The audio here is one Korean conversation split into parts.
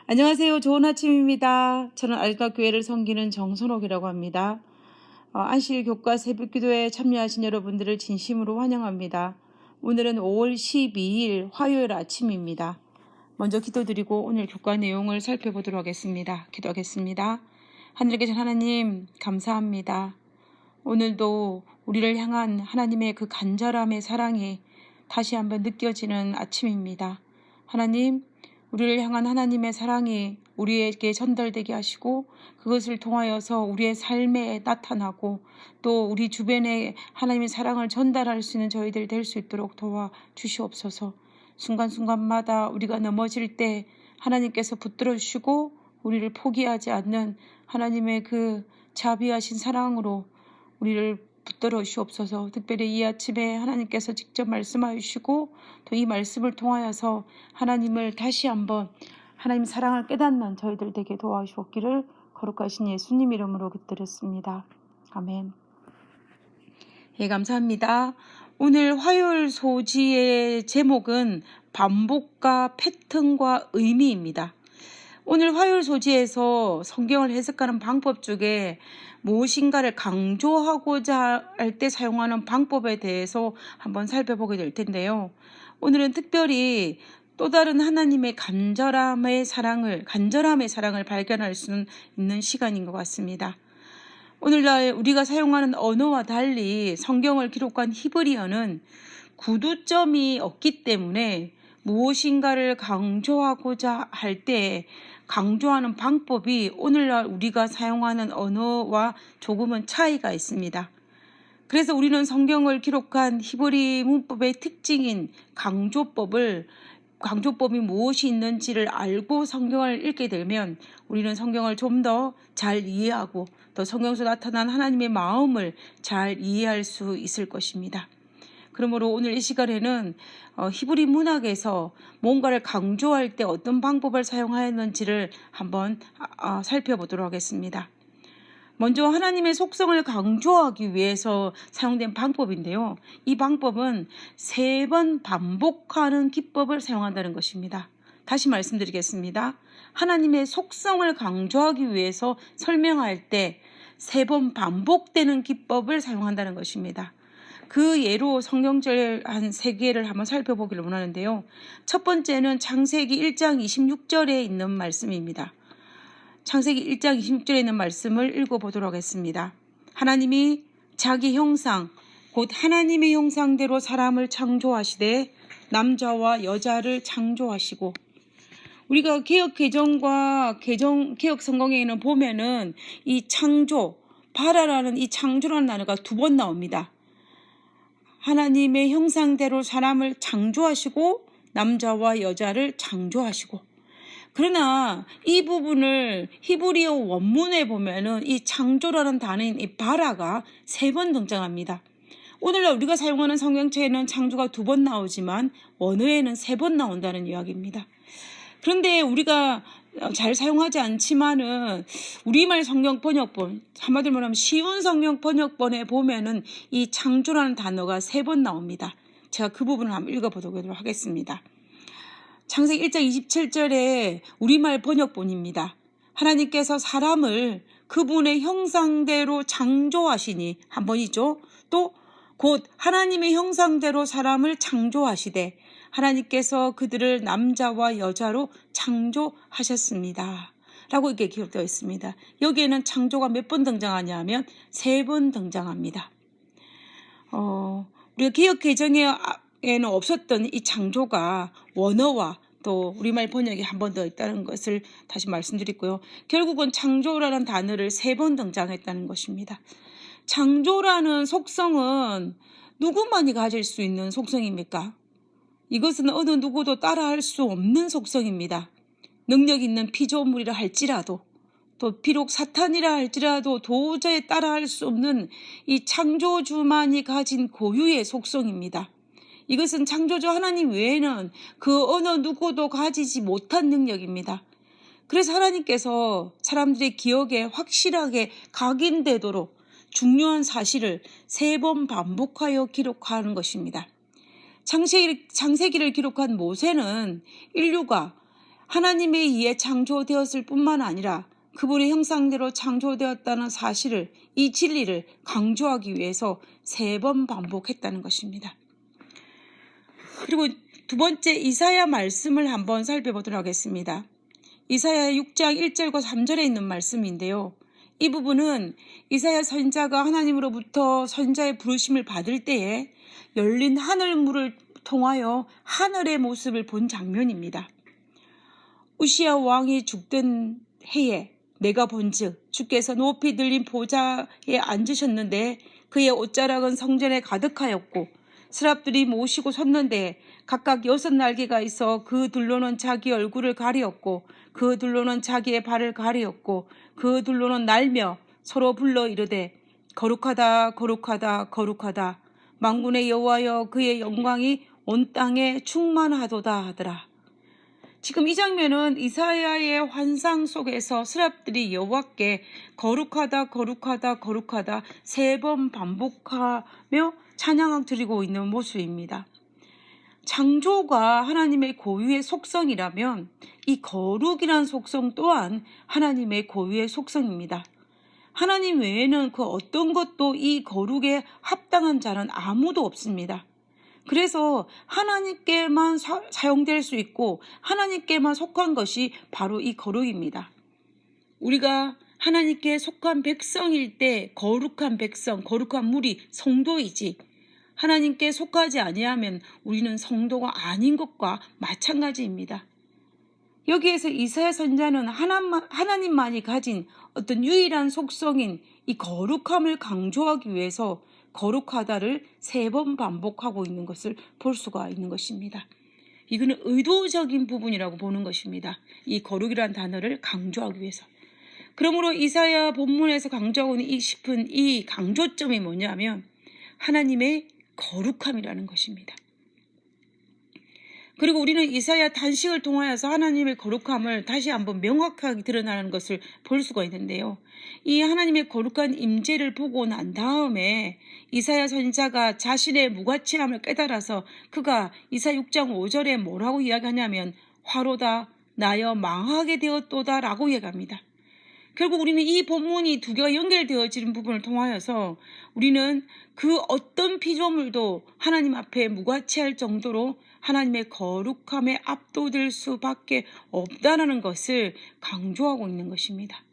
안녕하세요. 좋은 아침입니다. 저는 알각교회를 섬기는 정선옥이라고 합니다. 안실 교과 새벽기도에 참여하신 여러분들을 진심으로 환영합니다. 오늘은 5월 12일 화요일 아침입니다. 먼저 기도드리고 오늘 교과 내용을 살펴보도록 하겠습니다. 기도하겠습니다. 하늘에 계신 하나님 감사합니다. 오늘도 우리를 향한 하나님의 그 간절함의 사랑이 다시 한번 느껴지는 아침입니다. 하나님, 우리를 향한 하나님의 사랑이 우리에게 전달되게 하시고 그것을 통하여서 우리의 삶에 나타나고 또 우리 주변에 하나님의 사랑을 전달할 수 있는 저희들 될 수 있도록 도와주시옵소서. 순간순간마다 우리가 넘어질 때 하나님께서 붙들어 주시고 우리를 포기하지 않는 하나님의 그 자비하신 사랑으로 우리를 붙들어 주시옵소서. 특별히 이 아침에 하나님께서 직접 말씀하여 주시고 또 이 말씀을 통하여서 하나님을 다시 한번 하나님 사랑을 깨닫는 저희들 되게 도와주옵기를 거룩하신 예수님 이름으로 기도드렸습니다. 아멘. 예, 감사합니다. 오늘 화요일 소지의 제목은 반복과 패턴과 의미입니다. 오늘 화요일 소지에서 성경을 해석하는 방법 중에 무엇인가를 강조하고자 할 때 사용하는 방법에 대해서 한번 살펴보게 될 텐데요. 오늘은 특별히 또 다른 하나님의 간절함의 사랑을 발견할 수 있는 시간인 것 같습니다. 오늘날 우리가 사용하는 언어와 달리 성경을 기록한 히브리어는 구두점이 없기 때문에 무엇인가를 강조하고자 할 때 강조하는 방법이 오늘날 우리가 사용하는 언어와 조금은 차이가 있습니다. 그래서 우리는 성경을 기록한 히브리 문법의 특징인 강조법이 무엇이 있는지를 알고 성경을 읽게 되면 우리는 성경을 좀 더 잘 이해하고 또 성경에서 나타난 하나님의 마음을 잘 이해할 수 있을 것입니다. 그러므로 오늘 이 시간에는 히브리 문학에서 뭔가를 강조할 때 어떤 방법을 사용하였는지를 한번 살펴보도록 하겠습니다. 먼저 하나님의 속성을 강조하기 위해서 사용된 방법인데요. 이 방법은 3번 반복하는 기법을 사용한다는 것입니다. 다시 말씀드리겠습니다. 하나님의 속성을 강조하기 위해서 설명할 때 3번 반복되는 기법을 사용한다는 것입니다. 그 예로 성경절 한 3개를 한번 살펴보기를 원하는데요. 첫 번째는 창세기 1장 26절에 있는 말씀입니다. 창세기 1장 26절에 있는 말씀을 읽어보도록 하겠습니다. 하나님이 자기 형상, 곧 하나님의 형상대로 사람을 창조하시되 남자와 여자를 창조하시고, 우리가 개혁 개정과 개혁 성경에는 보면은 이 창조, 바라라는 이 창조라는 단어가 2번 나옵니다. 하나님의 형상대로 사람을 창조하시고 남자와 여자를 창조하시고. 그러나 이 부분을 히브리어 원문에 보면은 이 창조라는 단어인 이 바라가 3번 등장합니다. 오늘날 우리가 사용하는 성경책에는 창조가 2번 나오지만 원어에는 3번 나온다는 이야기입니다. 그런데 우리가 잘 사용하지 않지만은 우리말 성경 번역본, 한마디로 말하면 쉬운 성경 번역본에 보면은 이 창조라는 단어가 3번 나옵니다. 제가 그 부분을 한번 읽어보도록 하겠습니다. 창세기 1장 27절에 우리말 번역본입니다. 하나님께서 사람을 그분의 형상대로 창조하시니 한 번이죠. 또 곧 하나님의 형상대로 사람을 창조하시되 하나님께서 그들을 남자와 여자로 창조하셨습니다. 라고 이렇게 기록되어 있습니다. 여기에는 창조가 몇 번 등장하냐면 3번 등장합니다. 우리가 개혁 개정에는 없었던 이 창조가 원어와 또 우리말 번역에 한 번 더 있다는 것을 다시 말씀드리고요. 결국은 창조라는 단어를 3번 등장했다는 것입니다. 창조라는 속성은 누구만이 가질 수 있는 속성입니까? 이것은 어느 누구도 따라할 수 없는 속성입니다. 능력 있는 피조물이라 할지라도 또 비록 사탄이라 할지라도 도저히 따라할 수 없는 이 창조주만이 가진 고유의 속성입니다. 이것은 창조주 하나님 외에는 그 어느 누구도 가지지 못한 능력입니다. 그래서 하나님께서 사람들의 기억에 확실하게 각인되도록 중요한 사실을 3번 반복하여 기록하는 것입니다. 창세기를 기록한 모세는 인류가 하나님에 의해 창조되었을 뿐만 아니라 그분의 형상대로 창조되었다는 사실을, 이 진리를 강조하기 위해서 3번 반복했다는 것입니다. 그리고 두 번째, 이사야 말씀을 한번 살펴보도록 하겠습니다. 이사야 6장 1절과 3절에 있는 말씀인데요. 이 부분은 이사야 선지자가 하나님으로부터 선지자의 부르심을 받을 때에 열린 하늘문을 통하여 하늘의 모습을 본 장면입니다. 우시야 왕이 죽던 해에 내가 본즉 주께서 높이 들린 보좌에 앉으셨는데 그의 옷자락은 성전에 가득하였고 스랍들이 모시고 섰는데 각각 6날개가 있어 그 둘로는 자기 얼굴을 가리었고 그 둘로는 자기의 발을 가리었고 그 둘로는 날며 서로 불러 이르되 거룩하다 거룩하다 거룩하다 만군의 여호와여 그의 영광이 온 땅에 충만하도다 하더라. 지금 이 장면은 이사야의 환상 속에서 스랍들이 여호와께 거룩하다 거룩하다 거룩하다 3번 반복하며 찬양을 드리고 있는 모습입니다. 창조가 하나님의 고유의 속성이라면 이 거룩이란 속성 또한 하나님의 고유의 속성입니다. 하나님 외에는 그 어떤 것도 이 거룩에 합당한 자는 아무도 없습니다. 그래서 하나님께만 사용될 수 있고 하나님께만 속한 것이 바로 이 거룩입니다. 우리가 하나님께 속한 백성일 때 거룩한 백성, 거룩한 무리, 성도이지 하나님께 속하지 아니하면 우리는 성도가 아닌 것과 마찬가지입니다. 여기에서 이사야 선지자는 하나님만이 가진 어떤 유일한 속성인 이 거룩함을 강조하기 위해서 거룩하다를 3번 반복하고 있는 것을 볼 수가 있는 것입니다. 이거는 의도적인 부분이라고 보는 것입니다. 이 거룩이라는 단어를 강조하기 위해서. 그러므로 이사야 본문에서 강조하고 싶은 이 강조점이 뭐냐면 하나님의 거룩함이라는 것입니다. 그리고 우리는 이사야 단식을 통하여서 하나님의 거룩함을 다시 한번 명확하게 드러나는 것을 볼 수가 있는데요. 이 하나님의 거룩한 임재를 보고 난 다음에 이사야 선지자가 자신의 무가치함을 깨달아서 그가 이사야 6장 5절에 뭐라고 이야기하냐면 화로다 나여 망하게 되었도다 라고 이야기합니다. 결국 우리는 이 본문이 두 개가 연결되어지는 부분을 통하여서 우리는 그 어떤 피조물도 하나님 앞에 무가치할 정도로 하나님의 거룩함에 압도될 수밖에 없다는 것을 강조하고 있는 것입니다.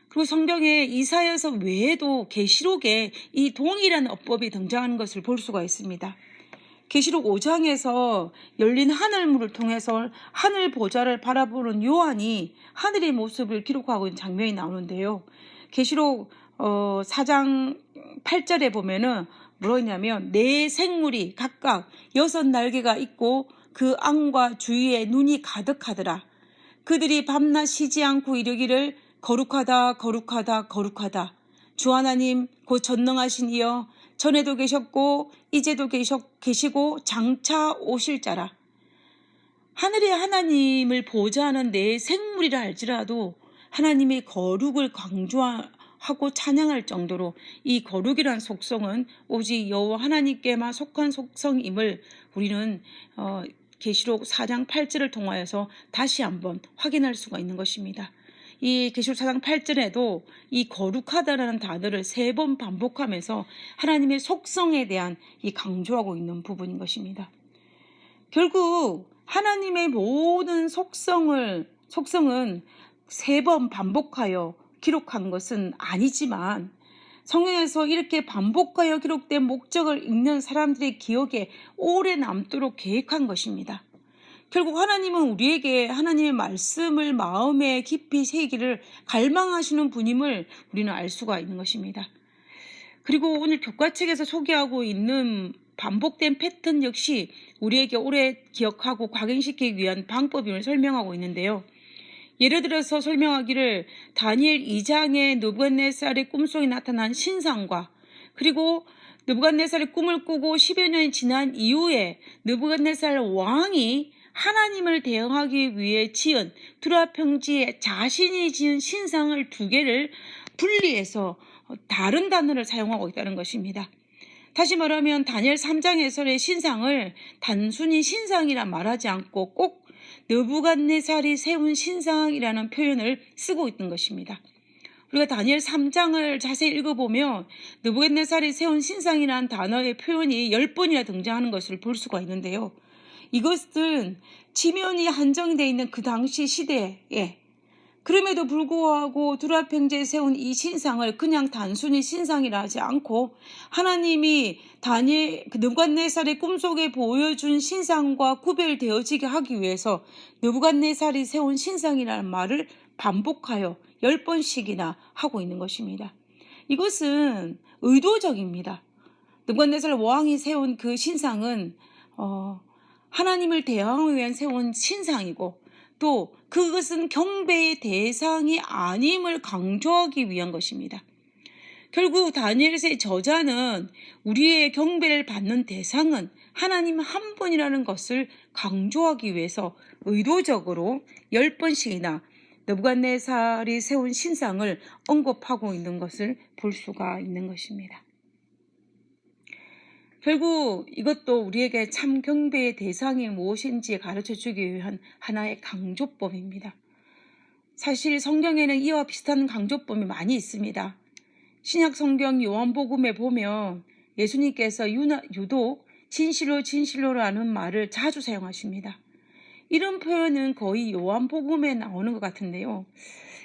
그리고 성경에 이사야서 외에도 계시록에 이 동일한 어법이 등장하는 것을 볼 수가 있습니다. 계시록 5장에서 열린 하늘문을 통해서 하늘 보좌를 바라보는 요한이 하늘의 모습을 기록하고 있는 장면이 나오는데요. 계시록 4장 8절에 보면은 뭐라 했냐면 네 생물이 각각 6날개가 있고 그 안과 주위에 눈이 가득하더라. 그들이 밤낮 쉬지 않고 이르기를 거룩하다 거룩하다 거룩하다 주 하나님 곧 전능하신 이여 전에도 계셨고 이제도 계시고 장차 오실 자라. 하늘의 하나님을 보좌하는 내 생물이라 할지라도 하나님의 거룩을 강조하고 찬양할 정도로 이 거룩이란 속성은 오직 여호와 하나님께만 속한 속성임을 우리는 계시록 4장 8절을 통하여서 다시 한번 확인할 수가 있는 것입니다. 이 계시록 4장 8절에도 이 거룩하다라는 단어를 3번 반복하면서 하나님의 속성에 대한 이 강조하고 있는 부분인 것입니다. 결국 하나님의 모든 속성은 3번 반복하여 기록한 것은 아니지만 성경에서 이렇게 반복하여 기록된 목적을 읽는 사람들의 기억에 오래 남도록 계획한 것입니다. 결국 하나님은 우리에게 하나님의 말씀을 마음에 깊이 새기를 갈망하시는 분임을 우리는 알 수가 있는 것입니다. 그리고 오늘 교과책에서 소개하고 있는 반복된 패턴 역시 우리에게 오래 기억하고 각인시키기 위한 방법임을 설명하고 있는데요. 예를 들어서 설명하기를 다니엘 2장의 느부갓네살의 꿈속에 나타난 신상과 그리고 느부갓네살이 꿈을 꾸고 10여 년이 지난 이후에 느부갓네살 왕이 하나님을 대응하기 위해 지은 두라 평지에 자신이 지은 신상을 2개를 분리해서 다른 단어를 사용하고 있다는 것입니다. 다시 말하면 다니엘 3장에서의 신상을 단순히 신상이라 말하지 않고 꼭 느부갓네살이 세운 신상이라는 표현을 쓰고 있는 것입니다. 우리가 다니엘 3장을 자세히 읽어보면 느부갓네살이 세운 신상이라는 단어의 표현이 10번이나 등장하는 것을 볼 수가 있는데요. 이것은 지면이 한정되어 있는 그 당시 시대에 그럼에도 불구하고 두라팽제에 세운 이 신상을 그냥 단순히 신상이라 하지 않고 하나님이 느부갓네살의 꿈속에 보여준 신상과 구별되어지게 하기 위해서 느부갓네살이 세운 신상이라는 말을 반복하여 10번씩이나 하고 있는 것입니다. 이것은 의도적입니다. 느부갓네살 왕이 세운 그 신상은 하나님을 대항하기 위한 세운 신상이고 또 그것은 경배의 대상이 아님을 강조하기 위한 것입니다. 결국 다니엘서의 저자는 우리의 경배를 받는 대상은 하나님 한 분이라는 것을 강조하기 위해서 의도적으로 10번씩이나 느부갓네살이 세운 신상을 언급하고 있는 것을 볼 수가 있는 것입니다. 결국 이것도 우리에게 참 경배의 대상이 무엇인지 가르쳐주기 위한 하나의 강조법입니다. 사실 성경에는 이와 비슷한 강조법이 많이 있습니다. 신약 성경 요한복음에 보면 예수님께서 유독 진실로라는 말을 자주 사용하십니다. 이런 표현은 거의 요한복음에 나오는 것 같은데요.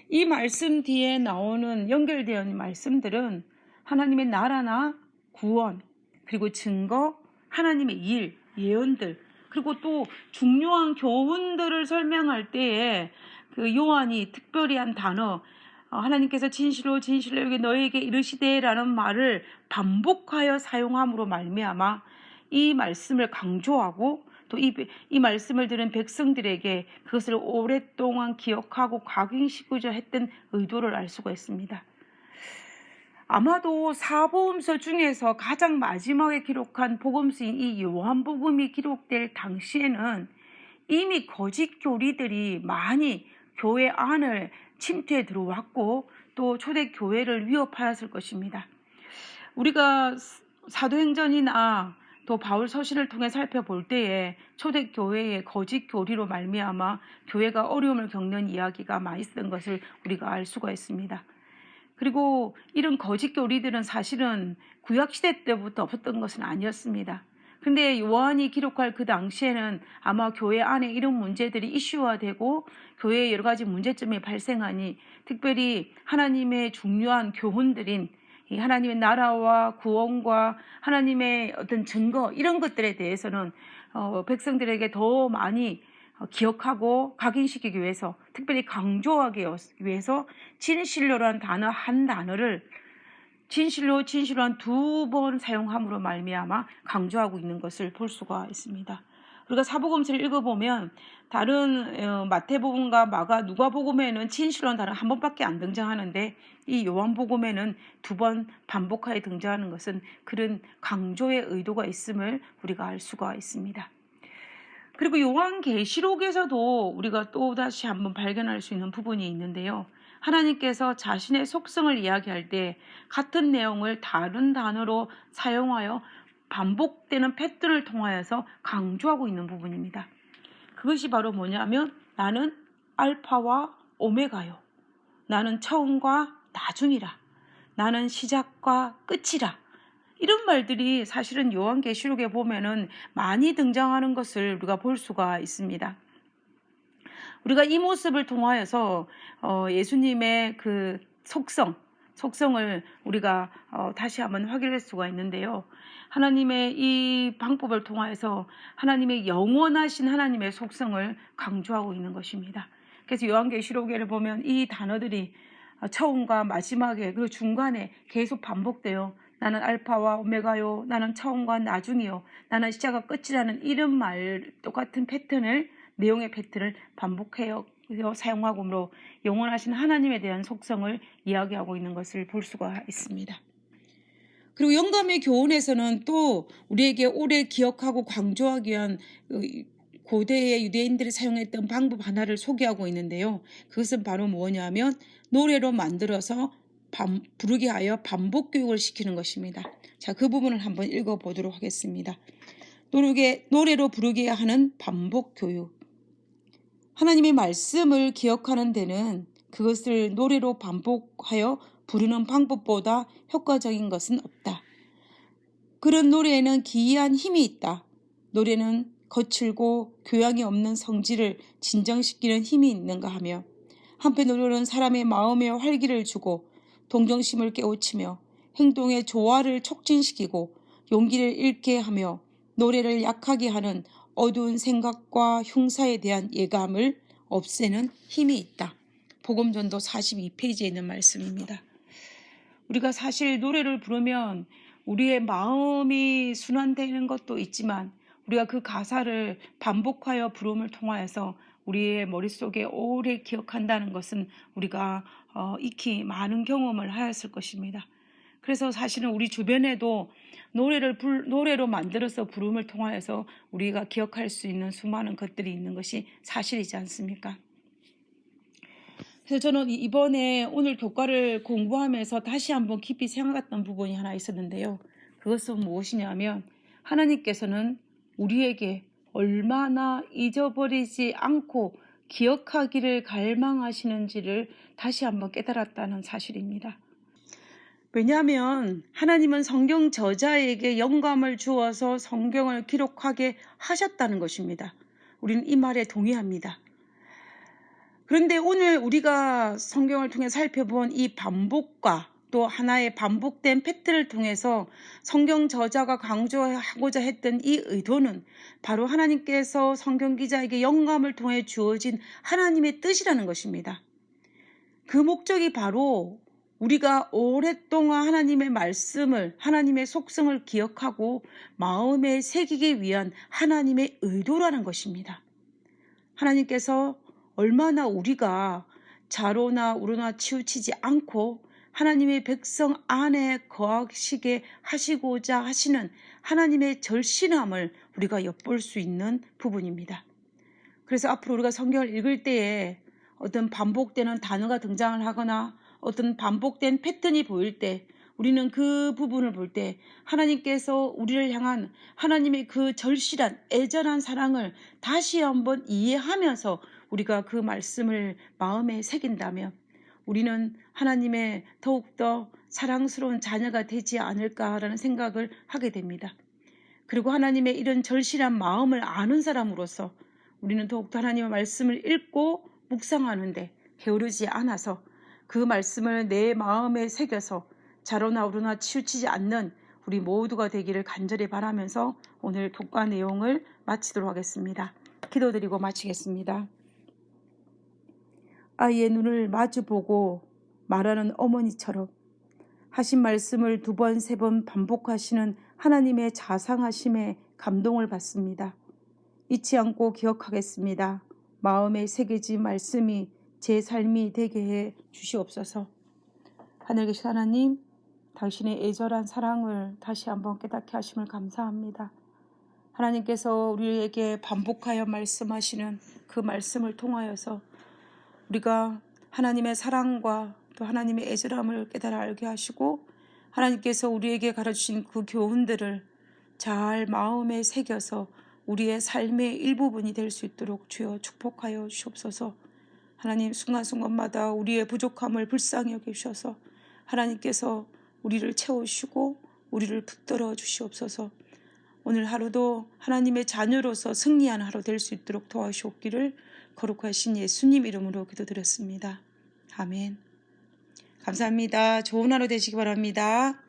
이 말씀 뒤에 나오는 연결되어 있는 말씀들은 하나님의 나라나 구원, 그리고 증거, 하나님의 일, 예언들, 그리고 또 중요한 교훈들을 설명할 때에 그 요한이 특별히 한 단어, 하나님께서 진실로 너에게 이르시되라는 말을 반복하여 사용함으로 말미암아 이 말씀을 강조하고 또 이 말씀을 들은 백성들에게 그것을 오랫동안 기억하고 각인시키고자 했던 의도를 알 수가 있습니다. 아마도 사복음서 중에서 가장 마지막에 기록한 복음서인 이 요한복음이 기록될 당시에는 이미 거짓 교리들이 많이 교회 안을 침투해 들어왔고 또 초대교회를 위협하였을 것입니다. 우리가 사도행전이나 또 바울 서신을 통해 살펴볼 때에 초대교회의 거짓 교리로 말미암아 교회가 어려움을 겪는 이야기가 많이 있었던 것을 우리가 알 수가 있습니다. 그리고 이런 거짓 교리들은 사실은 구약시대 때부터 없었던 것은 아니었습니다. 근데 요한이 기록할 그 당시에는 아마 교회 안에 이런 문제들이 이슈화되고 교회에 여러 가지 문제점이 발생하니 특별히 하나님의 중요한 교훈들인 이 하나님의 나라와 구원과 하나님의 어떤 증거 이런 것들에 대해서는 백성들에게 더 많이 기억하고 각인시키기 위해서 특별히 강조하기 위해서 진실로라는 단어 한 단어를 진실로 한 2번 사용함으로 말미암아 강조하고 있는 것을 볼 수가 있습니다. 우리가 사복음서를 읽어보면 다른 마태복음과 누가복음에는 진실로라는 단어 한 번밖에 안 등장하는데 이 요한복음에는 2번 반복하여 등장하는 것은 그런 강조의 의도가 있음을 우리가 알 수가 있습니다. 그리고 요한계시록에서도 우리가 또다시 한번 발견할 수 있는 부분이 있는데요. 하나님께서 자신의 속성을 이야기할 때 같은 내용을 다른 단어로 사용하여 반복되는 패턴을 통하여서 강조하고 있는 부분입니다. 그것이 바로 뭐냐면 나는 알파와 오메가요. 나는 처음과 나중이라. 나는 시작과 끝이라. 이런 말들이 사실은 요한계시록에 보면은 많이 등장하는 것을 우리가 볼 수가 있습니다. 우리가 이 모습을 통하여서 예수님의 그 속성을 우리가 다시 한번 확인할 수가 있는데요. 하나님의 이 방법을 통하여서 하나님의 영원하신 하나님의 속성을 강조하고 있는 것입니다. 그래서 요한계시록에를 보면 이 단어들이 처음과 마지막에 그리고 중간에 계속 반복돼요. 나는 알파와 오메가요. 나는 처음과 나중이요. 나는 시작과 끝이라는 이런 말 똑같은 내용의 패턴을 반복해요. 사용하므로 영원하신 하나님에 대한 속성을 이야기하고 있는 것을 볼 수가 있습니다. 그리고 영감의 교훈에서는 또 우리에게 오래 기억하고 강조하기 위한 고대의 유대인들이 사용했던 방법 하나를 소개하고 있는데요. 그것은 바로 뭐냐면 노래로 만들어서 부르게 하여 반복 교육을 시키는 것입니다. 자, 그 부분을 한번 읽어보도록 하겠습니다. 노래로 부르게 하는 반복 교육. 하나님의 말씀을 기억하는 데는 그것을 노래로 반복하여 부르는 방법보다 효과적인 것은 없다. 그런 노래에는 기이한 힘이 있다. 노래는 거칠고 교양이 없는 성질을 진정시키는 힘이 있는가 하며, 한편 노래는 사람의 마음에 활기를 주고 동정심을 깨우치며 행동의 조화를 촉진시키고 용기를 잃게 하며 노래를 약하게 하는 어두운 생각과 흉사에 대한 예감을 없애는 힘이 있다. 복음전도 42페이지에 있는 말씀입니다. 우리가 사실 노래를 부르면 우리의 마음이 순환되는 것도 있지만 우리가 그 가사를 반복하여 부름을 통하여서 우리의 머릿속에 오래 기억한다는 것은 우리가 익히 많은 경험을 하였을 것입니다. 그래서 사실은 우리 주변에도 노래로 만들어서 부름을 통하여서 우리가 기억할 수 있는 수많은 것들이 있는 것이 사실이지 않습니까? 그래서 저는 이번에 오늘 교과를 공부하면서 다시 한번 깊이 생각했던 부분이 하나 있었는데요. 그것은 무엇이냐면 하나님께서는 우리에게 얼마나 잊어버리지 않고 기억하기를 갈망하시는지를 다시 한번 깨달았다는 사실입니다. 왜냐하면 하나님은 성경 저자에게 영감을 주어서 성경을 기록하게 하셨다는 것입니다. 우리는 이 말에 동의합니다. 그런데 오늘 우리가 성경을 통해 살펴본 이 반복과 또 하나의 반복된 패턴을 통해서 성경 저자가 강조하고자 했던 이 의도는 바로 하나님께서 성경 기자에게 영감을 통해 주어진 하나님의 뜻이라는 것입니다. 그 목적이 바로 우리가 오랫동안 하나님의 말씀을, 하나님의 속성을 기억하고 마음에 새기기 위한 하나님의 의도라는 것입니다. 하나님께서 얼마나 우리가 자로나 우로나 치우치지 않고 하나님의 백성 안에 거하시게 하시고자 하시는 하나님의 절실함을 우리가 엿볼 수 있는 부분입니다. 그래서 앞으로 우리가 성경을 읽을 때에 어떤 반복되는 단어가 등장을 하거나 어떤 반복된 패턴이 보일 때 우리는 그 부분을 볼 때 하나님께서 우리를 향한 하나님의 그 절실한 애절한 사랑을 다시 한번 이해하면서 우리가 그 말씀을 마음에 새긴다면 우리는 하나님의 더욱더 사랑스러운 자녀가 되지 않을까라는 생각을 하게 됩니다. 그리고 하나님의 이런 절실한 마음을 아는 사람으로서 우리는 더욱더 하나님의 말씀을 읽고 묵상하는데 게으르지 않아서 그 말씀을 내 마음에 새겨서 자로나 우로나 치우치지 않는 우리 모두가 되기를 간절히 바라면서 오늘 교과 내용을 마치도록 하겠습니다. 기도드리고 마치겠습니다. 아이의 눈을 마주보고 말하는 어머니처럼 하신 말씀을 2번, 3번 반복하시는 하나님의 자상하심에 감동을 받습니다. 잊지 않고 기억하겠습니다. 마음에 새겨진 말씀이 제 삶이 되게 해 주시옵소서. 하늘 계신 하나님, 당신의 애절한 사랑을 다시 한번 깨닫게 하심을 감사합니다. 하나님께서 우리에게 반복하여 말씀하시는 그 말씀을 통하여서 우리가 하나님의 사랑과 또 하나님의 애절함을 깨달아 알게 하시고 하나님께서 우리에게 가르치신 그 교훈들을 잘 마음에 새겨서 우리의 삶의 일부분이 될 수 있도록 주여 축복하여 주옵소서. 하나님 순간순간마다 우리의 부족함을 불쌍히 여기셔서 하나님께서 우리를 채우시고 우리를 붙들어 주시옵소서. 오늘 하루도 하나님의 자녀로서 승리하는 하루 될 수 있도록 도와주옵기를 거룩하신 예수님 이름으로 기도드렸습니다. 아멘. 감사합니다. 좋은 하루 되시기 바랍니다.